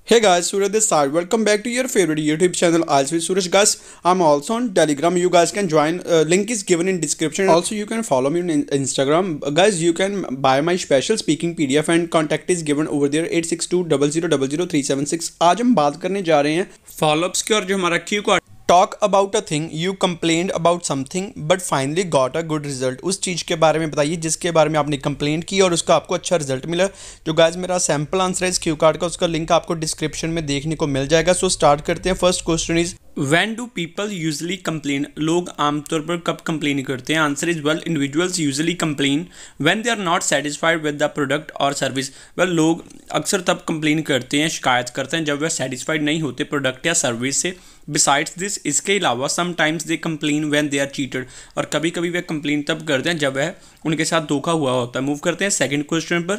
Hey guys, Suraj this side. Welcome back to your favorite YouTube channel. As with Suraj guys, I'm also on Telegram. You guys can join. Link is given in description. Also, you can follow me on Instagram. Guys, you can buy my special speaking PDF and contact is given over there 8620000376. आज हम बात करने जा रहे हैं follow-ups की और जो हमारा Q card talk about a thing you complained about something but finally got a good result. उस चीज़ के बारे में बताइए जिसके बारे में आपने कंप्लेंट की और उसका आपको अच्छा रिजल्ट मिला। जो गाइस मेरा सैम्पल आंसर है इस क्यू कार्ड का, उसका लिंक आपको डिस्क्रिप्शन में देखने को मिल जाएगा। सो स्टार्ट करते हैं। First question is when do people usually complain. लोग आमतौर पर कब कंप्लेन करते हैं? Answer is well individuals usually complain when they are not satisfied with the product और सर्विस। वेल लोग अक्सर तब कंप्लेन करते हैं, शिकायत करते हैं जब वह सेटिस्फाइड नहीं होते प्रोडक्ट या सर्विस से। बिसाइड्स दिस, इसके अलावा sometimes they complain when they are cheated, और कभी कभी वे कंप्लेन तब करते हैं जब वह उनके साथ धोखा हुआ होता है। मूव करते हैं सेकंड क्वेश्चन पर।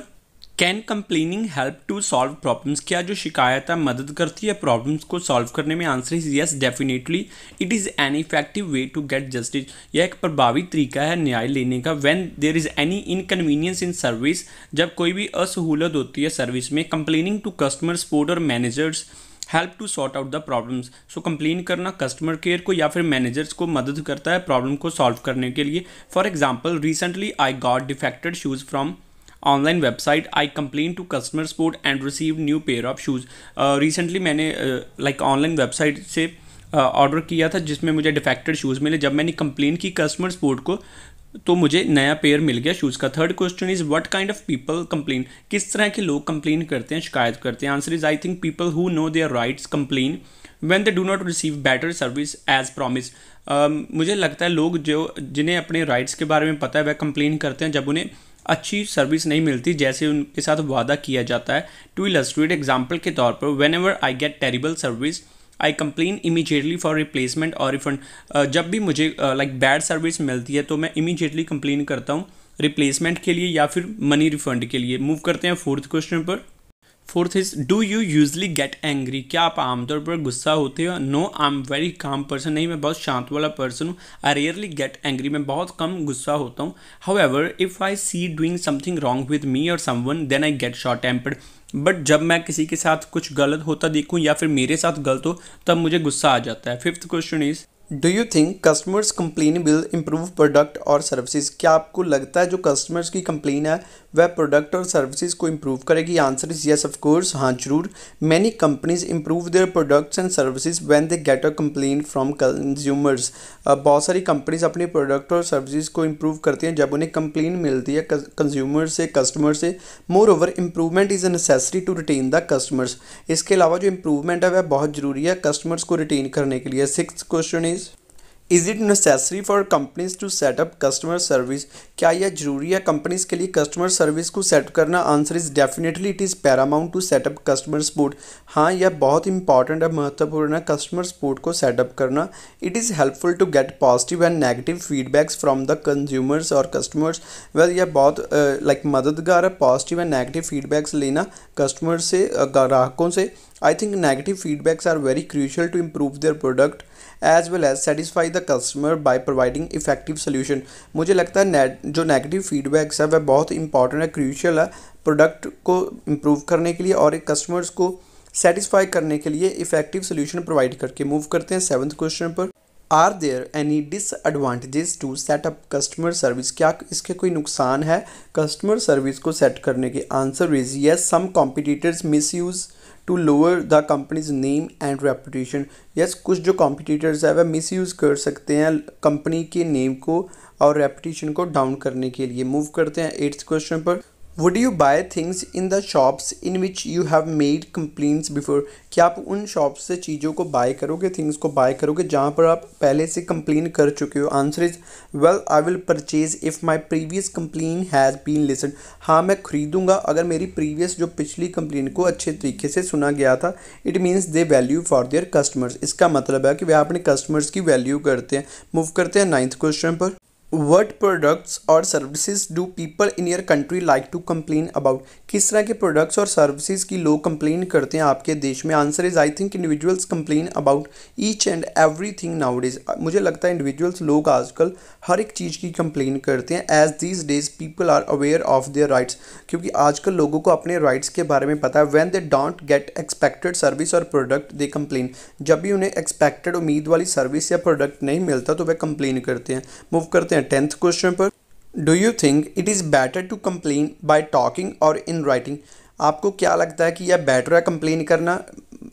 Can complaining help to solve problems. क्या जो शिकायत है मदद करती है प्रॉब्लम्स को सॉल्व करने में? Answer is yes, definitely it is an effective way to get justice. यह एक प्रभावी तरीका है न्याय लेने का। When there is any inconvenience in service, जब कोई भी असहूलत होती है सर्विस में। कंप्लेनिंग टू कस्टमर सपोर्ट और managers help to sort out the problems. So complain करना कस्टमर केयर को या फिर मैनेजर्स को मदद करता है प्रॉब्लम को सॉल्व करने के लिए। For example, recently I got defected shoes from online website, I complain to customer support and receive new pair of shoes. Recently मैंने ऑनलाइन वेबसाइट से ऑर्डर किया था जिसमें मुझे डिफेक्टेड शूज़ मिले। जब मैंने कंप्लेन की कस्टमर सपोर्ट को तो मुझे नया पेयर मिल गया शूज़ का। Third question is what kind of people complain. किस तरह के लोग कंप्लेन करते हैं, शिकायत करते हैं? Answer is I think people who know their rights complain when they do not receive better service as promise. मुझे लगता है लोग जो जिन्हें अपने राइट्स के बारे में पता है वह कंप्लेन करते हैं जब उन्हें अच्छी सर्विस नहीं मिलती जैसे उनके साथ वादा किया जाता है। टू इलस्ट्रेट एग्जाम्पल के तौर पर, when ever I get terrible service I complain immediately for replacement और रिफंड। जब भी मुझे बैड सर्विस मिलती है तो मैं इमीडिएटली कंप्लेन करता हूँ रिप्लेसमेंट के लिए या फिर मनी रिफंड के लिए। मूव करते हैं फोर्थ क्वेश्चन पर। Fourth is do you usually get angry. क्या आप आमतौर पर गुस्सा होते हो? No, I am very calm person. नहीं, मैं बहुत शांत वाला पर्सन हूँ। आई रेयरली गेट एंग्री, मैं बहुत कम गुस्सा होता हूँ। However if I see doing something wrong with me और someone then I get short tempered. But जब मैं किसी के साथ कुछ गलत होता देखूँ या फिर मेरे साथ गलत हो तब मुझे गुस्सा आ जाता है। Fifth question is do you think customers complain will improve product और सर्विसेज। क्या आपको लगता है जो कस्टमर्स की कंप्लेन है वह प्रोडक्ट और सर्विसेज को इम्प्रूव करेगी? Answer is yes, of course, हाँ जरूर। Many companies improve their products and services when they get a complain from consumers. बहुत सारी कंपनीज अपने प्रोडक्ट और सर्विसेज को इम्प्रूव करती हैं जब उन्हें कंप्लेन मिलती है कंज्यूमर से, कस्टमर से। Moreover improvement is a necessary to retain the customers. इसके अलावा जो इम्प्रूवमेंट है वह बहुत ज़रूरी है कस्टमर्स को रिटेन करने के लिए। Sixth question is it necessary for companies to set up customer service. क्या यह जरूरी है कंपनीज के लिए कस्टमर सर्विस को सेट करना? Answer is definitely it is paramount to set up customer support. हाँ, यह बहुत इंपॉर्टेंट है, महत्वपूर्ण है कस्टमर सपोर्ट को सेटअप करना। It is helpful to get positive and negative feedbacks from the consumers और कस्टमर्स। वेल, यह बहुत मददगार है पॉजिटिव एंड नेगेटिव फीडबैक्स लेना कस्टमर से, ग्राहकों से। I think negative feedbacks are very crucial to improve their product as well as satisfy the customer by providing effective solution. मुझे लगता है जो नेगेटिव फीडबैक्स है वह बहुत इंपॉर्टेंट है, क्रूशियल है प्रोडक्ट को इम्प्रूव करने के लिए और एक कस्टमर्स को सेटिस्फाई करने के लिए इफेक्टिव सोल्यूशन प्रोवाइड करके। मूव करते हैं सेवन्थ क्वेश्चन पर। Are there any disadvantages to set up customer service. क्या इसके कोई नुकसान है कस्टमर सर्विस को सेट करने के? Answer is yes, some competitors misuse to lower the companies name and reputation. Yes, कुछ जो कॉम्पिटिटर्स है वह मिस यूज़ कर सकते हैं कंपनी के नेम को और रेपुटेशन को डाउन करने के लिए। मूव करते हैं एट्थ क्वेश्चन पर। Would you buy things in the shops in which you have made complaints before. क्या आप उन शॉप्स से चीज़ों को बाय करोगे, थिंग्स को बाय करोगे जहाँ पर आप पहले से कंप्लेन कर चुके हो? Answer is well, I will purchase if my previous complain has been listen. हाँ, मैं खरीदूंगा अगर मेरी प्रीवियस जो पिछली कंप्लेन को अच्छे तरीके से सुना गया था। It means they value for their customers. इसका मतलब है कि वह अपने कस्टमर्स की वैल्यू करते हैं। मूव करते हैं नाइन्थ क्वेश्चन पर। What products or services do people in your country like to complain about? किस तरह के प्रोडक्ट्स और सर्विसेज की लोग कंप्लेन करते हैं आपके देश में? Answer is I think individuals complain about each and everything nowadays. मुझे लगता है इंडिविजुअल्स लोग आजकल हर एक चीज़ की कंप्लेन करते हैं as these days people are aware of their rights, क्योंकि आजकल लोगों को अपने राइट्स के बारे में पता है। When they don't get expected service और प्रोडक्ट दे कंप्लेन। जब भी उन्हें एक्सपेक्टेड उम्मीद वाली सर्विस या प्रोडक्ट नहीं मिलता तो वे कंप्लेन करते हैं। मूव करते हैं 10th क्वेश्चन पर। Do you think it is better to complain by talking और इन राइटिंग? आपको क्या लगता है कि यह बेटर है कंप्लेन करना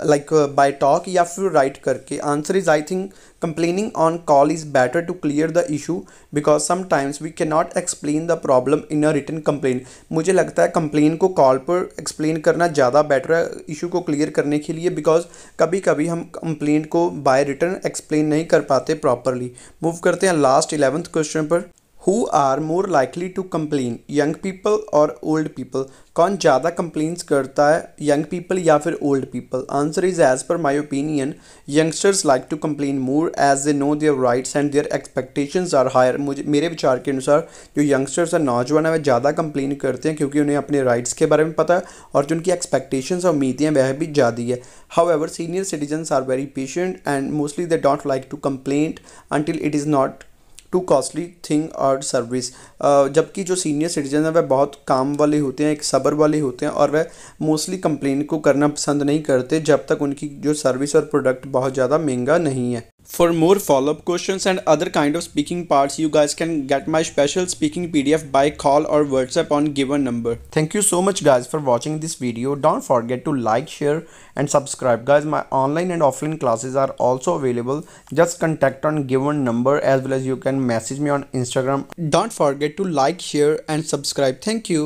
लाइक बाय टॉक या फिर राइट करके? Answer is I think complaining on call is better to clear the issue because sometimes we can not explain the problem in a written complain. मुझे लगता है complain को call पर explain करना ज़्यादा बेटर है इशू को क्लियर करने के लिए, बिकॉज कभी कभी हम कंप्लेन को बाय रिटन एक्सप्लेन नहीं कर पाते प्रॉपरली। मूव करते हैं लास्ट 11th क्वेश्चन पर। Who are more likely to complain, young people और old people? कौन ज़्यादा कंप्लेंट्स करता है, यंग पीपल या फिर old people? Answer is as per my opinion youngsters like to complain more as they know their rights and their expectations are higher. मेरे विचार के अनुसार जो यंगस्टर्स और नौजवान है वह ज़्यादा कंप्लेन करते हैं क्योंकि उन्हें अपने राइट्स के बारे में पता है और जो उनकी एक्सपेक्टेशंस और उम्मीदें वह भी ज़्यादा है। However senior citizens are very patient and mostly they don't like to complain until it is not too costly thing और सर्विस। जबकि जो सीनियर सिटीजन है वह बहुत काम वाले होते हैं, एक सब्र वाले होते हैं और वह मोस्टली कंप्लेन को करना पसंद नहीं करते जब तक उनकी जो सर्विस और प्रोडक्ट बहुत ज़्यादा महंगा नहीं है। For more follow-up questions and other kind of speaking parts, you guys can get my special speaking PDF by call or WhatsApp on given number. Thank you so much guys for watching this video. Don't forget to like, share and subscribe. Guys, my online and offline classes are also available. Just contact on given number as well as you can message me on Instagram. Don't forget to like, share and subscribe. Thank you.